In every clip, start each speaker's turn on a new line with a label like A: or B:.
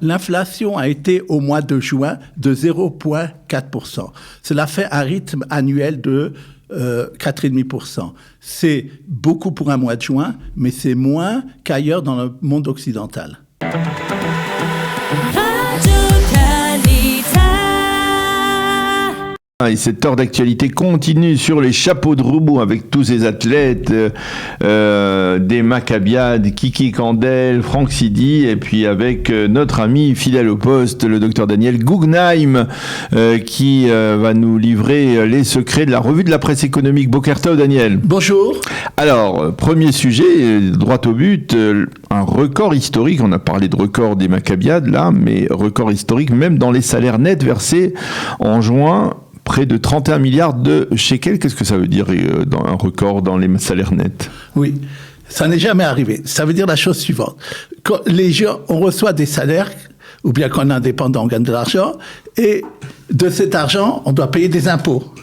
A: L'inflation a été au mois de juin de 0,4%. Cela fait un rythme annuel de 4,5%. C'est beaucoup pour un mois de juin, mais c'est moins qu'ailleurs dans le monde occidental.
B: Et cette heure d'actualité continue sur les chapeaux de roue avec tous ces athlètes, des Maccabiades, Kiki Kandel, Franck Sidi, et puis avec notre ami fidèle au poste, le docteur Daniel Guggenheim, qui va nous livrer les secrets de la revue de la presse économique. Boker Tov, Daniel.
A: Bonjour.
B: Alors, premier sujet, droit au but, un record historique. On a parlé de record des Maccabiades là, mais record historique même dans les salaires nets versés en juin. Près de 31 milliards de shekels. Qu'est-ce que ça veut dire dans un record dans les salaires nets?
A: Oui, ça n'est jamais arrivé. Ça veut dire la chose suivante. Quand les gens, on reçoit des salaires, ou bien quand on est indépendant, on gagne de l'argent, et de cet argent, on doit payer des impôts.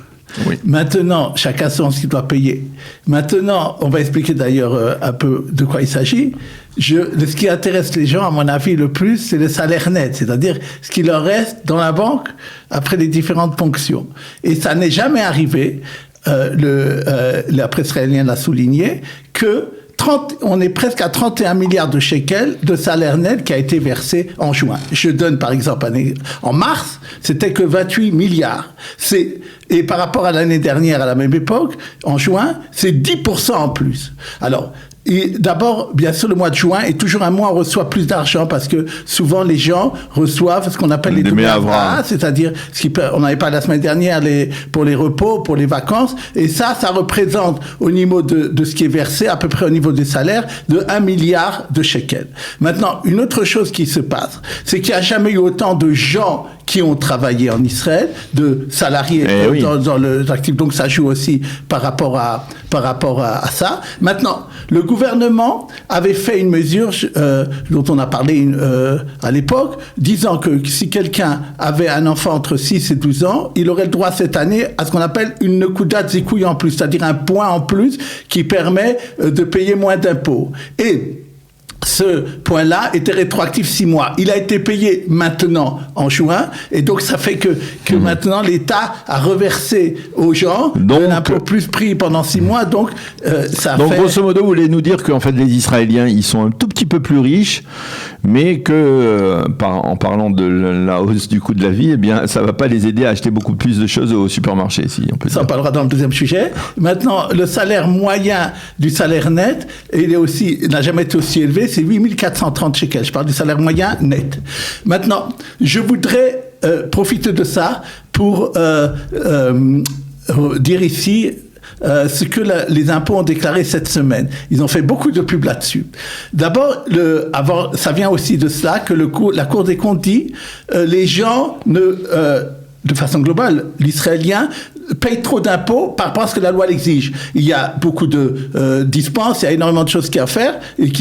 A: Oui. Maintenant, chacun sait ce qu'il doit payer. Maintenant, on va expliquer d'ailleurs un peu de quoi il s'agit. Ce qui intéresse les gens, à mon avis, le plus, c'est le salaire net, c'est-à-dire ce qui leur reste dans la banque après les différentes fonctions. Et ça n'est jamais arrivé, la presse israélienne l'a souligné, que on est presque à 31 milliards de shekels de salaire net qui a été versé en juin. Je donne par exemple, en mars, c'était que 28 milliards. Et par rapport à l'année dernière, à la même époque, en juin, c'est 10% en plus. Alors, d'abord, bien sûr, le mois de juin est toujours un mois où on reçoit plus d'argent parce que souvent les gens reçoivent ce qu'on appelle les doubles avras, c'est-à-dire on n'avait pas la semaine dernière pour les repos, pour les vacances, et ça représente au niveau de ce qui est versé, à peu près au niveau des salaires, de 1 milliard de shekels. Maintenant, une autre chose qui se passe, c'est qu'il n'y a jamais eu autant de gens qui ont travaillé en Israël, de salariés dans le actif, donc ça joue aussi par rapport à ça. Maintenant, le gouvernement avait fait une mesure dont on a parlé à l'époque, disant que si quelqu'un avait un enfant entre 6 et 12 ans, il aurait le droit cette année à ce qu'on appelle une nekudat zikouï en plus, c'est-à-dire un point en plus qui permet de payer moins d'impôts. Et ce point-là était rétroactif 6 mois. Il a été payé maintenant en juin, et donc ça fait que maintenant l'État a reversé aux gens un impôt plus pris pendant 6 mois, donc ça fait...
B: grosso modo, vous voulez nous dire qu'en fait les Israéliens, ils sont un tout petit peu plus riches, mais que, en parlant de la hausse du coût de la vie, eh bien, ça va pas les aider à acheter beaucoup plus de choses au supermarché, si on peut dire.
A: Ça, on parlera dans le deuxième sujet. Maintenant, le salaire moyen du salaire net, il n'a jamais été aussi élevé, c'est 8 430 shekels. Je parle du salaire moyen net. Maintenant, je voudrais profiter de ça pour dire ici ce que les impôts ont déclaré cette semaine. Ils ont fait beaucoup de pubs là-dessus. D'abord, ça vient aussi de cela que la Cour des comptes dit les gens de façon globale, l'Israélien paye trop d'impôts par rapport à ce que la loi l'exige. Il y a beaucoup de dispenses, il y a énormément de choses qui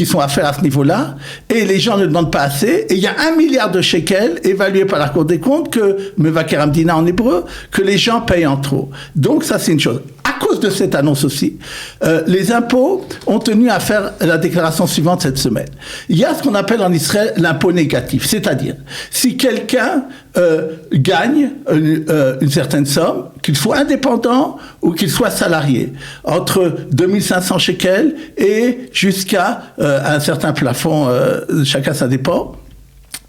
A: sont à faire à ce niveau-là, et les gens ne demandent pas assez, et il y a 1 milliard de shekels évalué par la Cour des comptes, que Mevaker Amdina en hébreu, que les gens payent en trop. Donc ça, c'est une chose. À cause de cette annonce aussi, les impôts ont tenu à faire la déclaration suivante cette semaine. Il y a ce qu'on appelle en Israël l'impôt négatif, c'est-à-dire si quelqu'un gagne une certaine somme, qu'il soit indépendant ou qu'il soit salarié, entre 2500 shekels et jusqu'à un certain plafond, chacun ça dépend,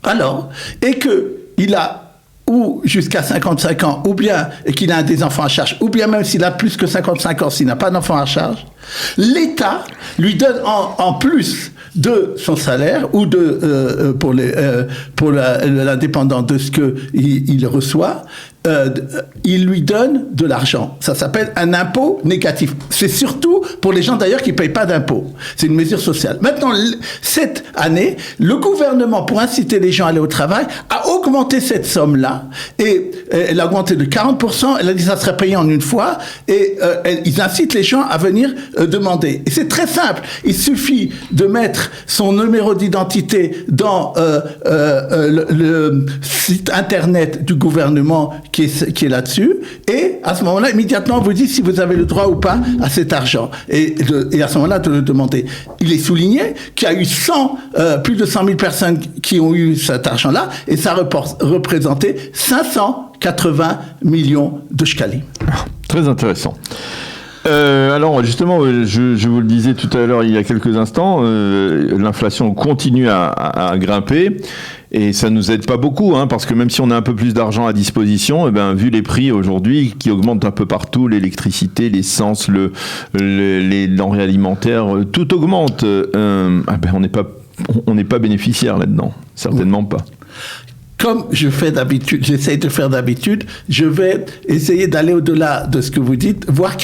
A: alors, et qu'il a ou jusqu'à 55 ans, ou bien qu'il a des enfants à charge, ou bien même s'il a plus que 55 ans, s'il n'a pas d'enfants à charge, l'État lui donne en plus de son salaire ou pour l'indépendant de ce qu'il reçoit, il lui donne de l'argent. Ça s'appelle un impôt négatif. C'est surtout pour les gens d'ailleurs qui ne payent pas d'impôts. C'est une mesure sociale. Maintenant, cette année, le gouvernement, pour inciter les gens à aller au travail, a augmenté cette somme-là. Et elle a augmenté de 40%. Elle a dit que ça serait payé en une fois. Et ils incitent les gens à venir demander. Et c'est très simple. Il suffit de mettre son numéro d'identité dans le site internet du gouvernement qui est là-dessus. Et à ce moment-là, immédiatement, on vous dit si vous avez le droit ou pas à cet argent. Et à ce moment-là, de le demander. Il est souligné qu'il y a eu plus de 100 000 personnes qui ont eu cet argent-là, et ça représentait 580 millions de shekalim.
B: Très intéressant. Alors justement, je vous le disais tout à l'heure, il y a quelques instants, l'inflation continue à grimper. Et ça nous aide pas beaucoup, parce que même si on a un peu plus d'argent à disposition, vu les prix aujourd'hui qui augmentent un peu partout, l'électricité, l'essence, les denrées alimentaires, tout augmente. On n'est pas bénéficiaire là-dedans, certainement pas.
A: Comme j'essaye de faire d'habitude, je vais essayer d'aller au-delà de ce que vous dites, voir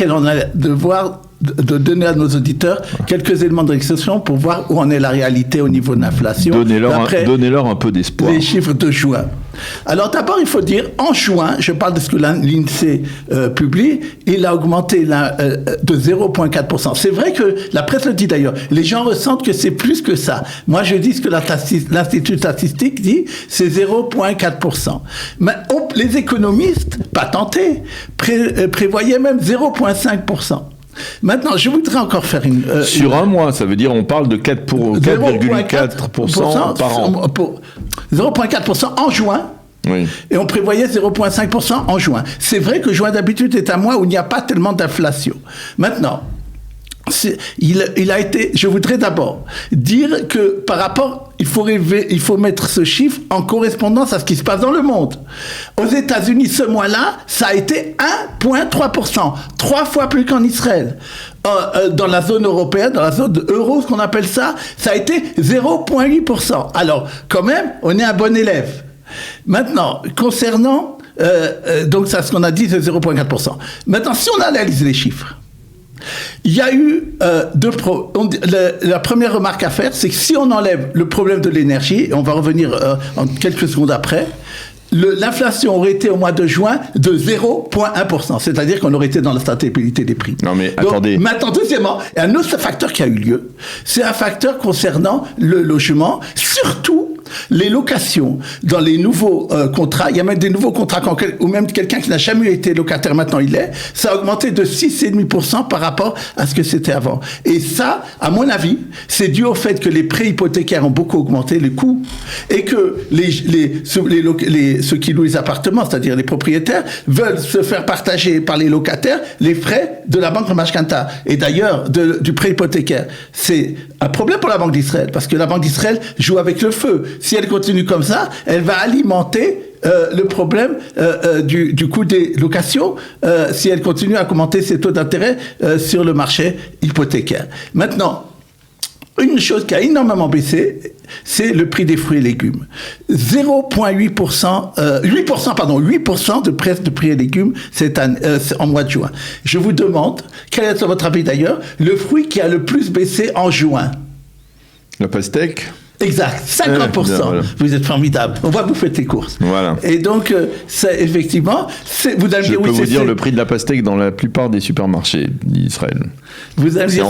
A: de donner à nos auditeurs quelques éléments de discussion pour voir où en est la réalité au niveau de l'inflation.
B: Donnez-leur un peu d'espoir.
A: Les chiffres de juin. Alors d'abord, il faut dire, en juin, je parle de ce que l'INSEE publie, il a augmenté de 0,4%. C'est vrai que, la presse le dit d'ailleurs, les gens ressentent que c'est plus que ça. Moi, je dis ce que l'Institut statistique dit, c'est 0,4%. Mais les économistes, patentés, prévoyaient même 0,5%. Maintenant, je voudrais encore faire
B: sur un mois, ça veut dire on parle de 4,4% par an.
A: 0,4% en juin.
B: Oui.
A: Et on prévoyait 0,5% en juin. C'est vrai que juin d'habitude est un mois où il n'y a pas tellement d'inflation. Maintenant, il a été. Je voudrais d'abord dire que par rapport, il faut mettre ce chiffre en correspondance à ce qui se passe dans le monde. Aux États-Unis, ce mois-là, ça a été 1,3%, 3 fois plus qu'en Israël. Dans la zone européenne, dans la zone euro, ce qu'on appelle ça a été 0,8%. Alors, quand même, on est un bon élève. Maintenant, concernant, donc ça, ce qu'on a dit, c'est 0,4%. Maintenant, si on analyse les chiffres, il y a eu la première remarque à faire, c'est que si on enlève le problème de l'énergie, et on va revenir en quelques secondes après, l'inflation aurait été au mois de juin de 0,1%, c'est-à-dire qu'on aurait été dans la stabilité des prix.
B: Non mais attendez.
A: Maintenant, deuxièmement, un autre facteur qui a eu lieu, c'est un facteur concernant le logement, surtout les locations dans les nouveaux contrats. Il y a même des nouveaux contrats ou même quelqu'un qui n'a jamais été locataire, maintenant il l'est. Ça a augmenté de 6,5% par rapport à ce que c'était avant. Et ça, à mon avis, c'est dû au fait que les prêts hypothécaires ont beaucoup augmenté, les coûts, et que ceux qui louent les appartements, c'est-à-dire les propriétaires, veulent se faire partager par les locataires les frais de la banque Mashkanta. Et d'ailleurs, du prêt hypothécaire. C'est un problème pour la Banque d'Israël, parce que la Banque d'Israël joue avec le feu. Si elle continue comme ça, elle va alimenter le problème du coût des locations si elle continue à augmenter ses taux d'intérêt sur le marché hypothécaire. Maintenant, une chose qui a énormément baissé, c'est le prix des fruits et légumes. 8% de baisse de prix et légumes en mois de juin. Je vous demande, quel est, à votre avis d'ailleurs, le fruit qui a le plus baissé en juin?
B: La pastèque.
A: Exact, 50%. Voilà. Vous êtes formidable. On voit que vous faites les courses.
B: Voilà.
A: Et donc, effectivement, vous allez
B: dire, oui, vous dire le prix de la pastèque dans la plupart des supermarchés d'Israël. C'est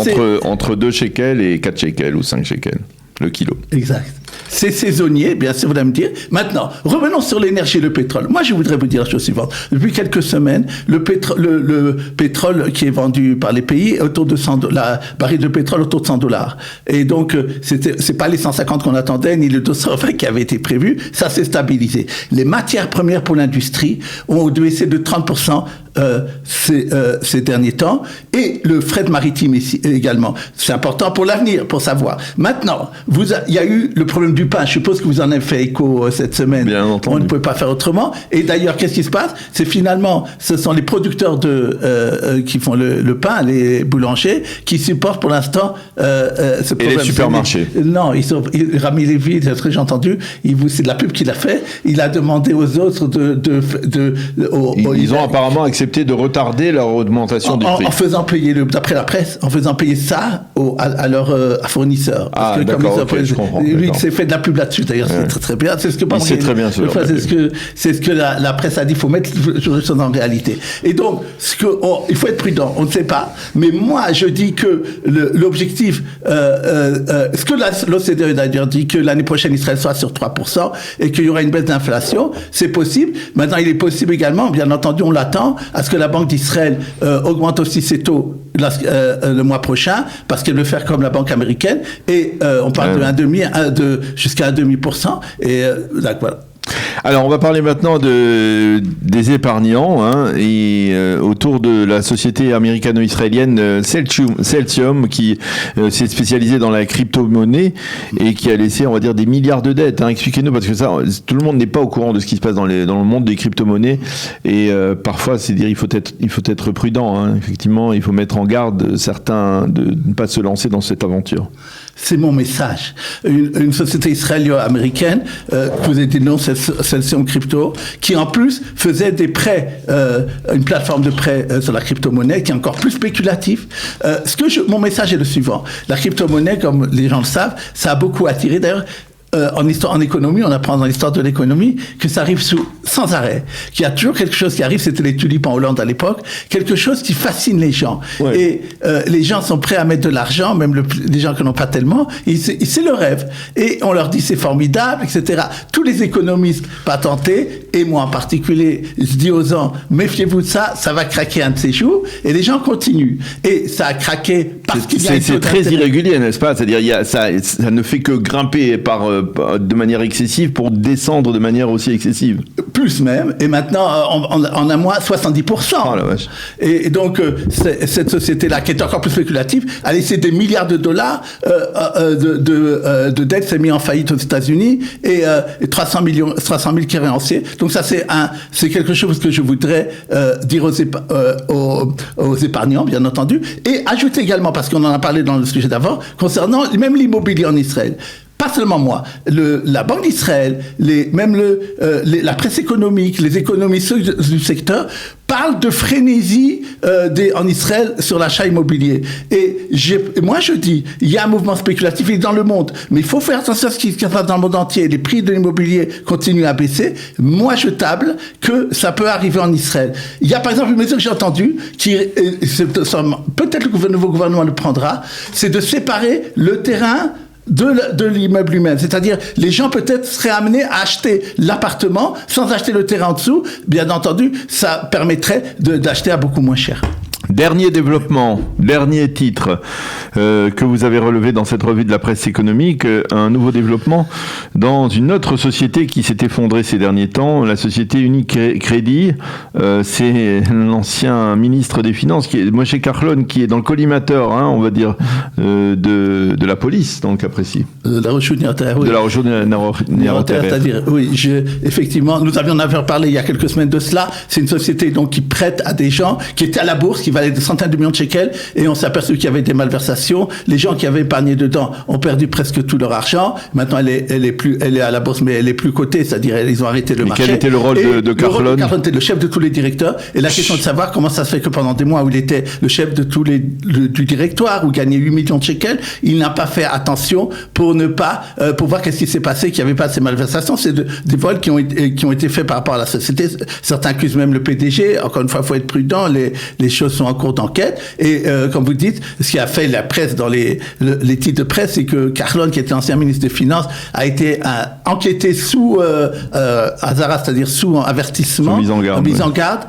B: entre 2 shekels et 4 shekels ou 5 shekels le kilo. Exact.
A: C'est saisonnier, bien sûr, vous allez me dire. Maintenant, revenons sur l'énergie et le pétrole. Moi, je voudrais vous dire la chose suivante. Depuis quelques semaines, le pétrole qui est vendu par les pays est autour de $100, baril de pétrole autour de $100. Et donc, c'est pas les 150 qu'on attendait, ni le 220 qui avait été prévu. Ça s'est stabilisé. Les matières premières pour l'industrie ont baissé de 30% ces derniers temps. Et le fret maritime également. C'est important pour l'avenir, pour savoir. Maintenant, il y a eu le problème du pain. Je suppose que vous en avez fait écho cette semaine.
B: Bien entendu.
A: On ne pouvait pas faire autrement. Et d'ailleurs, qu'est-ce qui se passe? C'est finalement, ce sont les producteurs qui font le pain, les boulangers, qui supportent pour l'instant ce problème.
B: Et les supermarchés?
A: Non, Rami Lévy, j'ai entendu, c'est de la pub qu'il a fait. Il a demandé aux autres
B: ils ont apparemment accepté accepté de retarder leur augmentation du prix.
A: En faisant payer, d'après la presse, en faisant payer ça à leurs fournisseurs. Parce que
B: d'accord, je comprends.
A: Lui, il s'est fait de la pub là-dessus, d'ailleurs, c'est très très bien. C'est ce que
B: c'est très bien,
A: c'est ce que la presse a dit, il faut mettre les choses en réalité. Et donc, il faut être prudent, on ne sait pas. Mais moi, je dis que l'objectif, ce que l'OCDE d'ailleurs dit, que l'année prochaine, Israël soit sur 3% et qu'il y aura une baisse d'inflation, c'est possible. Maintenant, il est possible également, bien entendu, on l'attend, à ce que la Banque d'Israël augmente aussi ses taux le mois prochain, parce qu'elle veut faire comme la Banque américaine. Et on parle jusqu'à 1,5%. Et voilà.
B: Alors, on va parler maintenant des épargnants, hein, et autour de la société américano-israélienne Celsium, qui s'est spécialisée dans la crypto-monnaie et qui a laissé, on va dire, des milliards de dettes. Hein. Expliquez-nous, parce que ça, tout le monde n'est pas au courant de ce qui se passe dans le monde des crypto-monnaies, et parfois, c'est dire, il faut être prudent. Hein. Effectivement, il faut mettre en garde certains de ne pas se lancer dans cette aventure.
A: C'est mon message. Une société israélo-américaine, que vous avez dit non, Celsium Crypto, qui en plus faisait des prêts, une plateforme de prêts sur la crypto-monnaie qui est encore plus spéculative. Mon message est le suivant. La crypto-monnaie, comme les gens le savent, ça a beaucoup attiré. D'ailleurs, en économie, on apprend dans l'histoire de l'économie que ça arrive sans arrêt. Qu'il y a toujours quelque chose qui arrive, c'était les tulipes en Hollande à l'époque, quelque chose qui fascine les gens. Ouais. Et les gens sont prêts à mettre de l'argent, même les gens qui n'en ont pas tellement, c'est le rêve. Et on leur dit c'est formidable, etc. Tous les économistes patentés, et moi en particulier, je dis aux gens, méfiez-vous de ça, ça va craquer un de ces jours, et les gens continuent. Et ça a craqué parce qu'il y a
B: c'est très irrégulier, n'est-ce pas? C'est-à-dire, ça ne fait que grimper de manière excessive pour descendre de manière aussi excessive.
A: Plus même, et maintenant, en un mois, 70%.
B: Oh la vache.
A: Et donc, cette société-là, qui est encore plus spéculative, a laissé des milliards de dollars de dettes, s'est mis en faillite aux États-Unis, et 300 000 créanciers. Donc ça, c'est quelque chose que je voudrais dire aux épargnants, bien entendu, et ajouter également, parce qu'on en a parlé dans le sujet d'avant, concernant même l'immobilier en Israël. Pas seulement moi, la Banque d'Israël, la presse économique, les économistes du secteur parlent de frénésie en Israël sur l'achat immobilier. Et moi je dis, il y a un mouvement spéculatif dans le monde, mais il faut faire attention à ce qui se passe dans le monde entier. Les prix de l'immobilier continuent à baisser. Moi je table que ça peut arriver en Israël. Il y a par exemple une mesure que j'ai entendue, peut-être le nouveau gouvernement le prendra, c'est de séparer le terrain de l'immeuble lui-même. C'est-à-dire, les gens peut-être seraient amenés à acheter l'appartement sans acheter le terrain en dessous. Bien entendu, ça permettrait d'acheter à beaucoup moins cher.
B: Dernier développement, dernier titre que vous avez relevé dans cette revue de la presse économique, un nouveau développement dans une autre société qui s'est effondrée ces derniers temps, la société Unicredit. C'est l'ancien ministre des Finances, Moshe Kahlon, qui est dans le collimateur, hein, on va dire, de la police, dans le cas précis.
A: De la Reshut ניירות Areth, oui.
B: De la Reshut ניירות Areth.
A: C'est-à-dire, oui, effectivement, nous avions parlé il y a quelques semaines de cela. C'est une société donc qui prête à des gens qui étaient à la bourse, qui valaient des centaines de millions de shekels, et on s'est aperçu qu'il y avait des malversations. Les gens qui avaient épargné dedans ont perdu presque tout leur argent. Maintenant, elle est à la bourse, mais elle est plus cotée, c'est-à-dire ils ont arrêté le marché.
B: Quel était le rôle de Kahlon?
A: Le rôle de Kahlon était le chef de tous les directeurs. Et la question de savoir comment ça se fait que pendant des mois où il était le chef de du directoire, où gagnait 8 millions de shekels, il n'a pas fait attention pour voir qu'est-ce qui s'est passé, qu'il n'y avait pas ces malversations. C'est des vols qui ont été faits par rapport à la société. Certains accusent même le PDG. Encore une fois, il faut être prudent. Les choses sont en cours d'enquête. Et comme vous dites, ce qui a fait la presse dans les titres de presse, c'est que Kahlon, qui était ancien ministre des Finances, a été enquêté sous Azara, c'est-à-dire sous avertissement,
B: mise en garde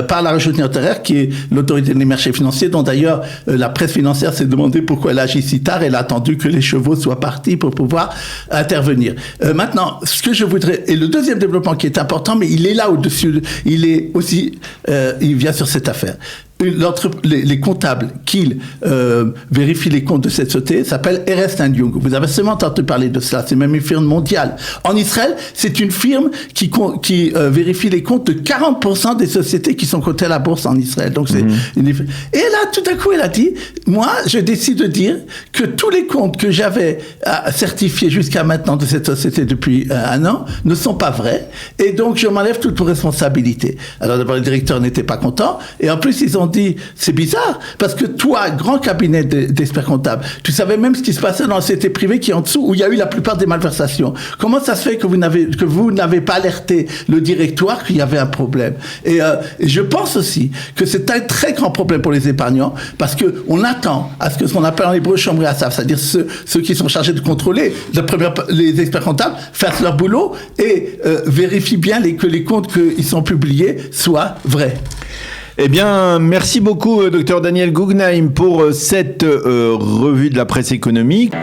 A: par la Reshut ניירות Areth, qui est l'autorité des marchés financiers, dont d'ailleurs la presse financière s'est demandé pourquoi elle agit si tard. Elle a attendu que les chevaux soient partis pour pouvoir intervenir. Maintenant, ce que je voudrais, et le deuxième développement qui est important, mais il est là au-dessus, il vient sur cette affaire. les comptables qui vérifient les comptes de cette société s'appellent Ernst & Young. Vous avez seulement entendu parler de cela. C'est même une firme mondiale. En Israël, c'est une firme qui vérifie les comptes de 40% des sociétés qui sont cotées à la bourse en Israël. Donc et là, tout à coup, elle a dit, moi, je décide de dire que tous les comptes que j'avais certifiés jusqu'à maintenant de cette société depuis un an ne sont pas vrais. Et donc, je m'enlève toute responsabilité. Alors d'abord, le directeur n'était pas content. Et en plus, ils ont dit, c'est bizarre, parce que toi, grand cabinet d'experts comptables, tu savais même ce qui se passait dans la société privée qui est en dessous, où il y a eu la plupart des malversations. Comment ça se fait que vous n'avez pas alerté le directoire qu'il y avait un problème? Et je pense aussi que c'est un très grand problème pour les épargnants, parce que on attend à ce que ce qu'on appelle en hébreu chomrei asaf, c'est-à-dire ceux qui sont chargés de contrôler, les experts comptables fassent leur boulot et vérifient bien que les comptes qui sont publiés soient vrais.
B: Eh bien, merci beaucoup, Dr Daniel Guggenheim, pour cette revue de la presse économique.